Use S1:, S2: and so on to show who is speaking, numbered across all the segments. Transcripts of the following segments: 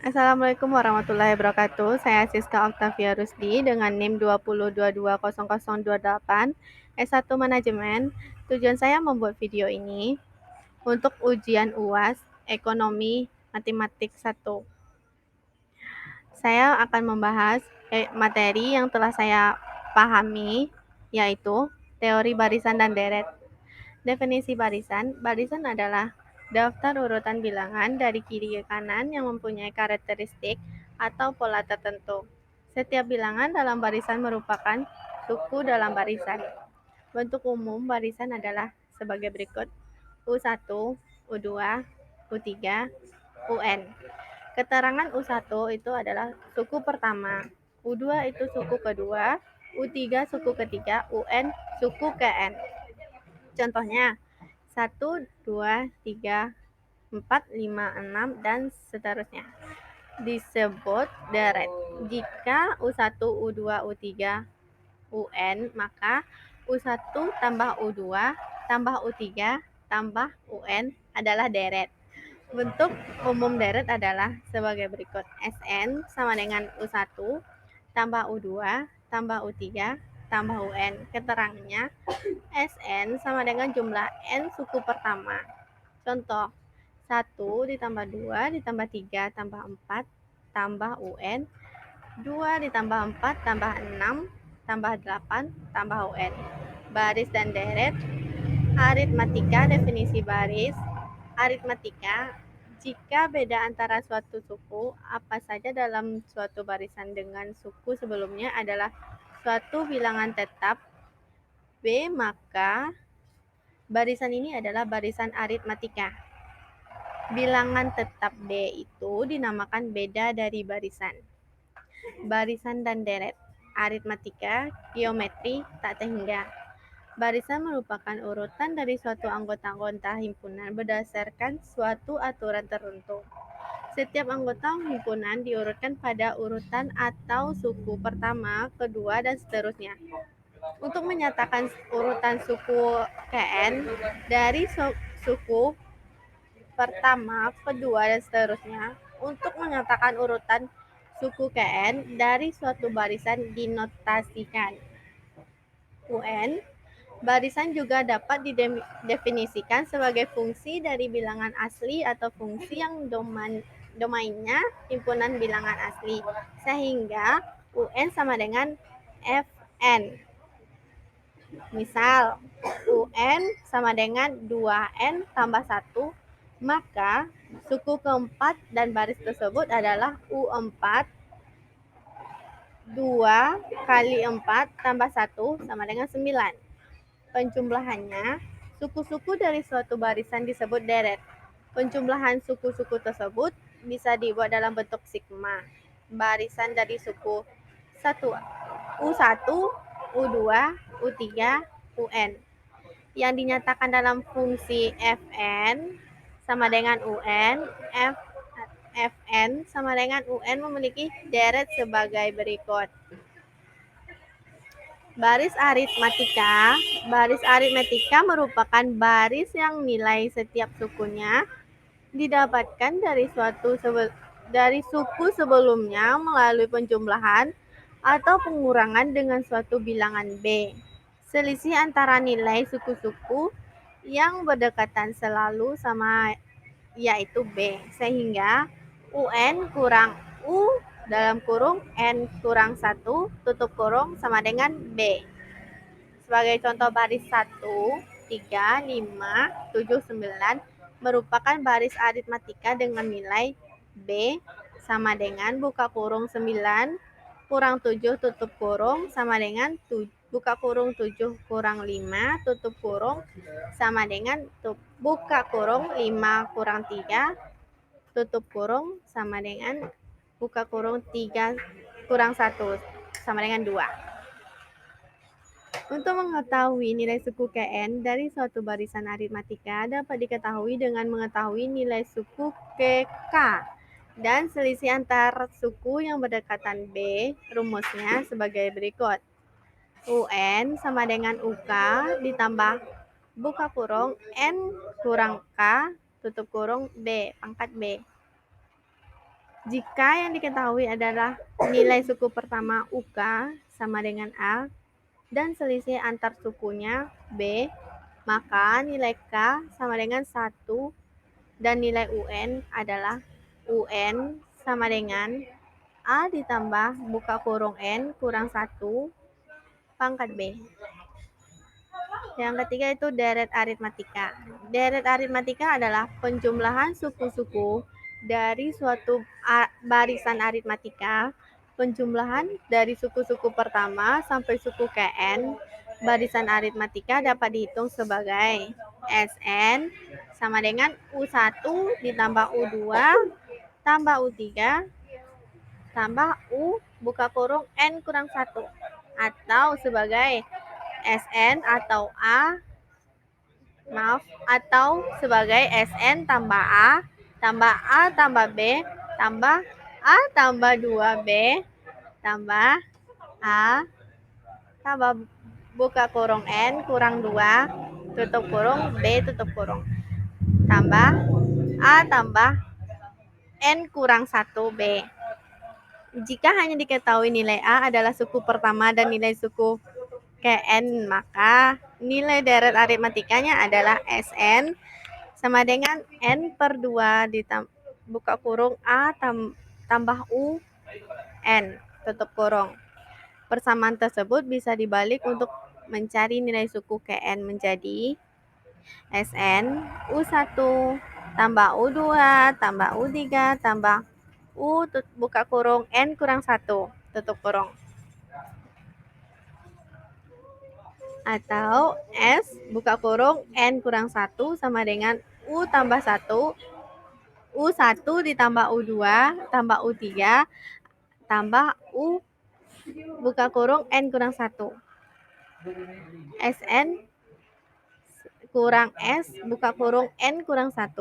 S1: Assalamualaikum warahmatullahi wabarakatuh. Saya Siska Oktavia Rusdi dengan NIM 20220028 S1 Manajemen. Tujuan saya membuat video ini untuk ujian UAS Ekonomi Matematik 1. Saya akan membahas materi yang telah saya pahami, yaitu teori barisan dan deret. Definisi barisan. Barisan adalah daftar urutan bilangan dari kiri ke kanan yang mempunyai karakteristik atau pola tertentu. Setiap bilangan dalam barisan merupakan suku dalam barisan. Bentuk umum barisan adalah sebagai berikut: U1, U2, U3, UN. Keterangan U1 itu adalah suku pertama, U2 itu suku kedua, U3 suku ketiga, UN suku ke-N. Contohnya, 1, 2, 3, 4, 5, 6, dan seterusnya. Disebut deret. Jika U1, U2, U3, UN, maka U1 tambah U2 tambah U3 tambah UN adalah deret. Bentuk umum deret adalah sebagai berikut. Sn sama dengan U1 tambah U2 tambah U3 tambah UN. Keterangannya, Sn sama dengan jumlah N suku pertama. Contoh, 1 ditambah 2 ditambah 3 tambah 4 tambah UN, 2 ditambah 4 tambah 6 tambah 8 tambah UN. Baris dan deret. Aritmatika. Definisi baris. Aritmatika, jika beda antara suatu suku apa saja dalam suatu barisan dengan suku sebelumnya adalah suatu bilangan tetap B, maka barisan ini adalah barisan aritmatika. Bilangan tetap B itu dinamakan beda dari barisan. Barisan dan deret. Aritmatika, geometri, tak terhingga. Barisan merupakan urutan dari suatu anggota-anggota himpunan berdasarkan suatu aturan tertentu. Setiap anggota himpunan diurutkan pada urutan atau suku pertama, kedua, dan seterusnya. Untuk menyatakan urutan suku KN dari suku pertama, kedua, dan seterusnya. Untuk menyatakan urutan suku KN dari suatu barisan dinotasikan UN. Barisan juga dapat didefinisikan sebagai fungsi dari bilangan asli atau fungsi yang domainnya himpunan bilangan asli, sehingga UN sama dengan Fn. Misal, UN sama dengan 2N tambah 1, maka suku keempat dan baris tersebut adalah U4, 2 kali 4 tambah 1 sama dengan 9. Penjumlahannya, suku-suku dari suatu barisan disebut deret. Penjumlahan suku-suku tersebut bisa dibuat dalam bentuk sigma. Barisan dari suku 1, U1, U2, U3, UN. Yang dinyatakan dalam fungsi Fn sama dengan UN, Fn sama dengan UN memiliki deret sebagai berikut. Baris aritmatika. Baris aritmatika merupakan baris yang nilai setiap sukunya didapatkan dari suku sebelumnya melalui penjumlahan atau pengurangan dengan suatu bilangan B. Selisih antara nilai suku-suku yang berdekatan selalu sama, yaitu B, sehingga UN kurang U dalam kurung N kurang 1 tutup kurung sama dengan B. Sebagai contoh, baris 1, 3, 5, 7, 9 merupakan baris aritmatika dengan nilai B sama dengan buka kurung 9 kurang 7 tutup kurung sama dengan buka kurung 7 kurang 5 tutup kurung sama dengan buka kurung 5 kurang 3 tutup kurung sama dengan buka kurung 3 kurang 1 sama dengan 2. Untuk mengetahui nilai suku KN dari suatu barisan aritmatika dapat diketahui dengan mengetahui nilai suku KK dan selisih antar suku yang berdekatan B. Rumusnya sebagai berikut. UN sama dengan UK ditambah buka kurung N kurang K tutup kurung B pangkat B. Jika yang diketahui adalah nilai suku pertama UK sama dengan A dan selisih antar sukunya B, maka nilai K sama dengan 1 dan nilai UN adalah UN sama dengan A ditambah buka kurung N kurang 1 pangkat B. Yang ketiga itu deret aritmatika. Deret aritmatika adalah penjumlahan suku-suku dari suatu barisan aritmatika. Penjumlahan dari suku-suku pertama sampai suku Kn barisan aritmatika dapat dihitung sebagai Sn sama dengan U1 ditambah U2 tambah U3 tambah U buka kurung N kurang 1 atau sebagai Sn atau sebagai Sn tambah A tambah B tambah A tambah 2B tambah A tambah buka kurung N kurang 2 tutup kurung B tutup kurung tambah A tambah N kurang 1B. Jika hanya diketahui nilai A adalah suku pertama dan nilai suku Kn, maka nilai deret aritmatikanya adalah Sn sama dengan N per 2 buka kurung A tambah U N tutup kurung. Persamaan tersebut bisa dibalik untuk mencari nilai suku Kn menjadi Sn U1 tambah U2 tambah U3 tambah U buka kurung N kurang 1 tutup kurung. Atau S buka kurung N kurang 1 sama dengan U tambah 1 U1 ditambah U2 tambah U3 tambah U buka kurung N kurang 1 Sn kurang S buka kurung N kurang 1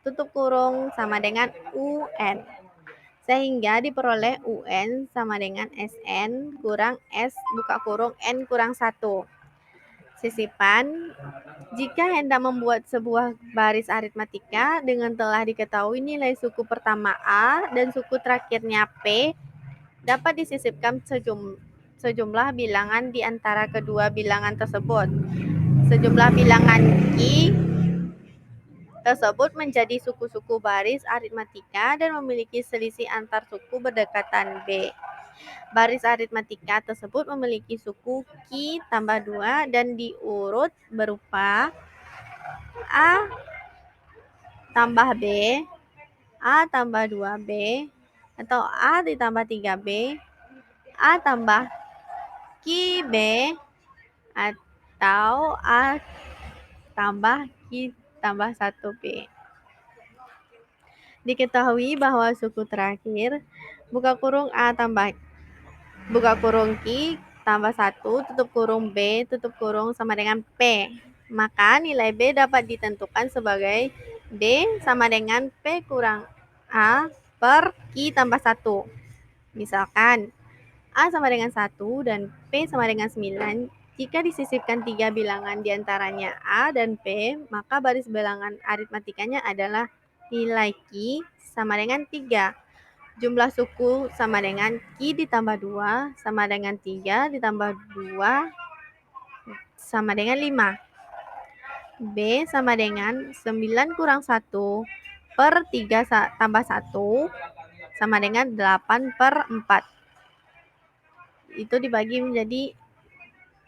S1: tutup kurung sama dengan UN. Sehingga diperoleh UN sama dengan Sn kurang S buka kurung N kurang 1. Sisipan, jika hendak membuat sebuah baris aritmatika dengan telah diketahui nilai suku pertama A dan suku terakhirnya P, dapat disisipkan sejumlah bilangan di antara kedua bilangan tersebut. Sejumlah bilangan Q tersebut menjadi suku-suku baris aritmatika dan memiliki selisih antar suku berdekatan B. Baris aritmatika tersebut memiliki suku Q tambah 2 dan diurut berupa A tambah B, A tambah 2B, atau A ditambah 3B, A tambah QB, atau A tambah Q tambah 1B. Diketahui bahwa suku terakhir buka kurung A tambah buka kurung Q tambah 1 tutup kurung B tutup kurung sama dengan P. Maka nilai B dapat ditentukan sebagai D sama dengan P kurang A per Q tambah 1. Misalkan A sama dengan 1 dan P sama dengan 9. Jika disisipkan 3 bilangan diantaranya A dan P, maka baris bilangan aritmatikanya adalah nilai Q sama dengan 3. Jumlah suku sama dengan Q ditambah 2 sama dengan 3 ditambah 2 sama dengan 5. B sama dengan 9 kurang 1 per 3 tambah 1 sama dengan 8 per 4. Itu dibagi menjadi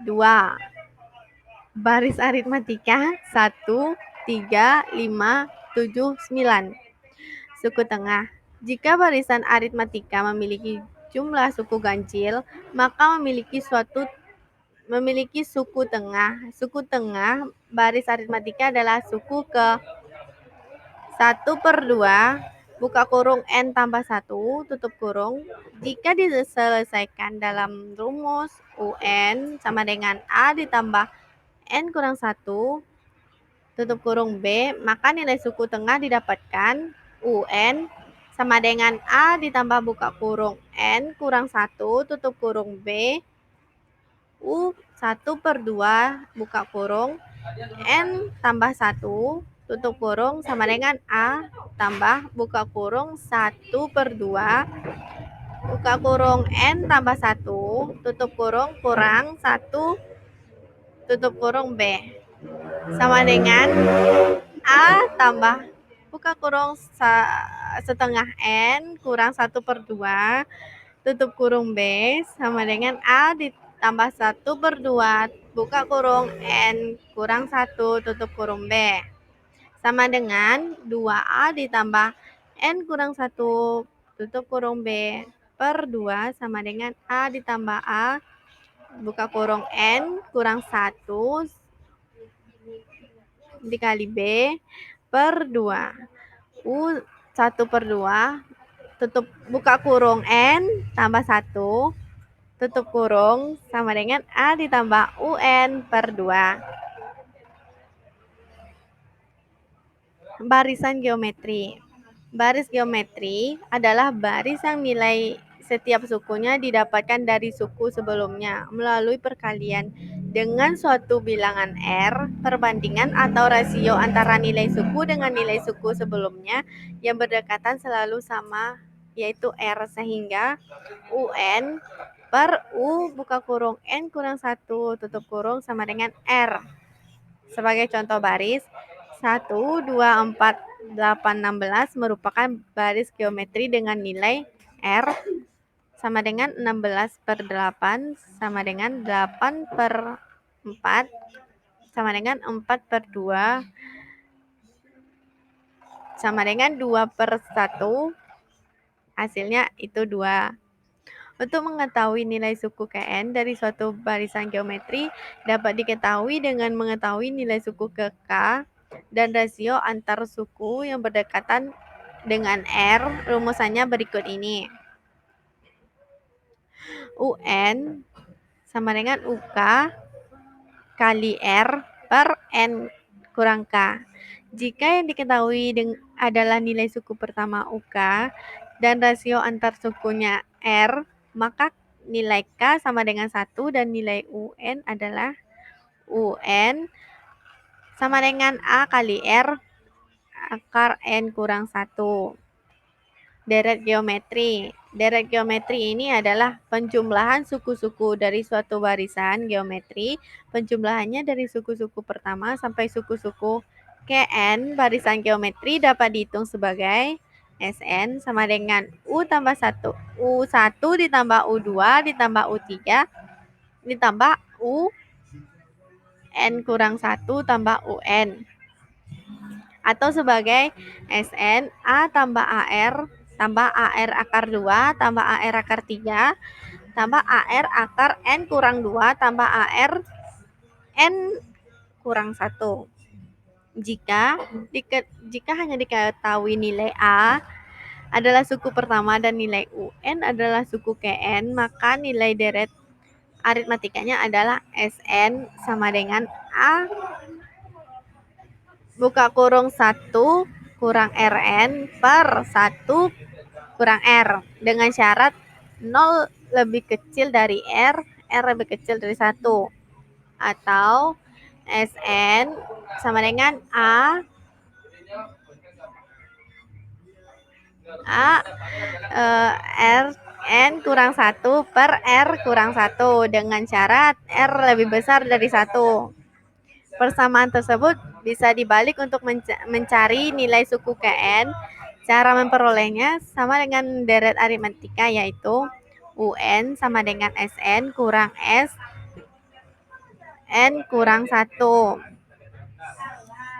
S1: 2. Baris aritmatika 1, 3, 5, 7, 9. Suku tengah. Jika barisan aritmatika memiliki jumlah suku ganjil, maka memiliki suku tengah. Suku tengah baris aritmatika adalah suku ke 1 per 2 buka kurung N tambah 1 tutup kurung. Jika diselesaikan dalam rumus UN sama dengan A ditambah N kurang 1 tutup kurung B, maka nilai suku tengah didapatkan UN sama dengan A ditambah buka kurung N kurang 1 tutup kurung B U 1 per 2 buka kurung N tambah 1 tutup kurung sama dengan A tambah buka kurung 1/2 buka kurung N tambah 1 tutup kurung kurang 1 tutup kurung B sama dengan A tambah buka kurung setengah N kurang 1/2 tutup kurung B sama dengan A ditambah 1/2 buka kurung N kurang 1 tutup kurung B sama dengan 2A ditambah N kurang 1 tutup kurung B per 2 sama dengan A ditambah A buka kurung N kurang 1 dikali B per 2 U 1/2 tutup buka kurung N tambah 1 tutup kurung sama dengan A ditambah UN per 2. Barisan geometri. Baris geometri adalah baris yang nilai setiap sukunya didapatkan dari suku sebelumnya melalui perkalian dengan suatu bilangan R, perbandingan atau rasio antara nilai suku dengan nilai suku sebelumnya yang berdekatan selalu sama, yaitu R, sehingga UN per U buka kurung N kurang 1 tutup kurung sama dengan R. Sebagai contoh baris, 1, 2, 4, 8, 16 merupakan baris geometri dengan nilai R sama dengan 16/8 sama dengan 8/4 sama dengan 4/2 sama dengan 2/1. Hasilnya itu 2. Untuk mengetahui nilai suku Kn dari suatu barisan geometri dapat diketahui dengan mengetahui nilai suku ke K dan rasio antar suku yang berdekatan dengan R. Rumusannya berikut ini. UN sama dengan UK kali R per N kurang K. Jika yang diketahui adalah nilai suku pertama UK dan rasio antar sukunya R, maka nilai K sama dengan 1 dan nilai UN adalah UN sama dengan A kali R akar N kurang 1. Deret geometri. Deret geometri ini adalah penjumlahan suku-suku dari suatu barisan geometri. Penjumlahannya dari suku-suku pertama sampai suku-suku Kn barisan geometri dapat dihitung sebagai Sn sama dengan U tambah 1. U1 ditambah U2 ditambah U3 ditambah U N kurang 1 tambah UN. Atau sebagai Sn A tambah AR tambah AR akar 2 tambah AR akar 3 tambah AR akar N kurang 2 tambah AR N kurang 1. Jika hanya diketahui nilai A adalah suku pertama dan nilai UN adalah suku Kn, maka nilai deret aritmatikanya adalah Sn sama dengan A buka kurung 1 kurang Rn per 1 kurang R dengan syarat 0 lebih kecil dari R lebih kecil dari 1. Atau Sn sama dengan A R N kurang 1 per R kurang 1 dengan syarat R lebih besar dari 1. Persamaan tersebut bisa dibalik untuk mencari nilai suku Kn. Cara memperolehnya sama dengan deret aritmatika, yaitu UN sama dengan Sn kurang S N kurang 1.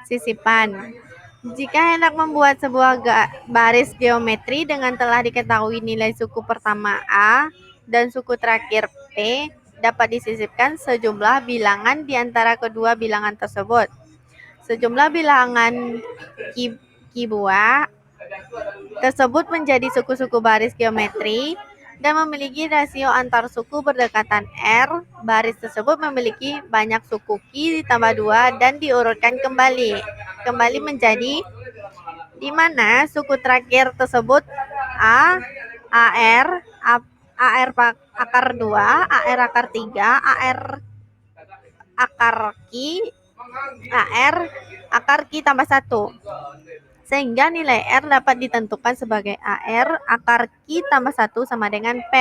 S1: Sisipan. Jika hendak membuat sebuah baris geometri dengan telah diketahui nilai suku pertama A dan suku terakhir P, dapat disisipkan sejumlah bilangan di antara kedua bilangan tersebut. Sejumlah bilangan Kibua tersebut menjadi suku-suku baris geometri dan memiliki rasio antar suku berdekatan R. Baris tersebut memiliki banyak suku Ki ditambah 2 dan diurutkan kembali menjadi di mana suku terakhir tersebut A, AR, AR akar 2, AR akar 3, AR akar Ki, AR akar Q tambah 1. Sehingga nilai R dapat ditentukan sebagai AR akar Q tambah 1 sama dengan P.